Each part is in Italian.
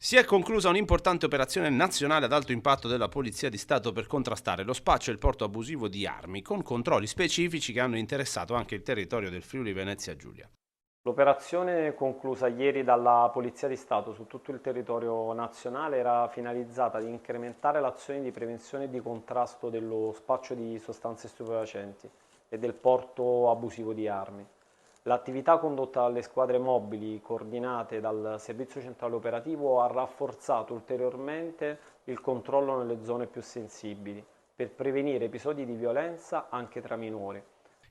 Si è conclusa un'importante operazione nazionale ad alto impatto della Polizia di Stato per contrastare lo spaccio e il porto abusivo di armi, con controlli specifici che hanno interessato anche il territorio del Friuli Venezia Giulia. L'operazione conclusa ieri dalla Polizia di Stato su tutto il territorio nazionale era finalizzata ad incrementare l'azione di prevenzione e di contrasto dello spaccio di sostanze stupefacenti e del porto abusivo di armi. L'attività condotta dalle squadre mobili coordinate dal Servizio Centrale Operativo ha rafforzato ulteriormente il controllo nelle zone più sensibili per prevenire episodi di violenza anche tra minori.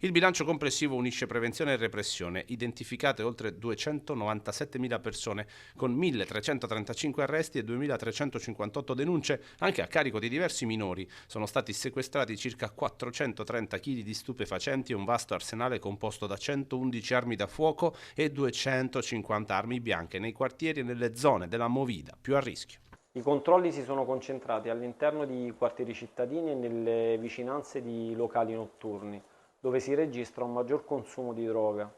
Il bilancio complessivo unisce prevenzione e repressione, identificate oltre 297.000 persone, con 1.335 arresti e 2.358 denunce, anche a carico di diversi minori. Sono stati sequestrati circa 430 kg di stupefacenti e un vasto arsenale composto da 111 armi da fuoco e 250 armi bianche nei quartieri e nelle zone della Movida più a rischio. I controlli si sono concentrati all'interno di quartieri cittadini e nelle vicinanze di locali notturni, dove si registra un maggior consumo di droga.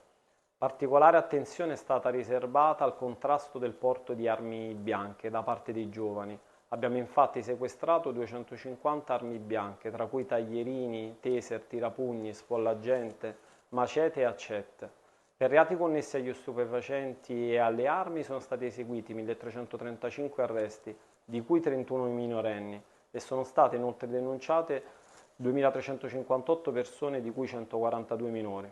Particolare attenzione è stata riservata al contrasto del porto di armi bianche da parte dei giovani. Abbiamo infatti sequestrato 250 armi bianche, tra cui taglierini, taser, tirapugni, sfollagente, macete e accette. Per reati connessi agli stupefacenti e alle armi sono stati eseguiti 1335 arresti, di cui 31 minorenni, e sono state inoltre denunciate 2358 persone, di cui 142 minori.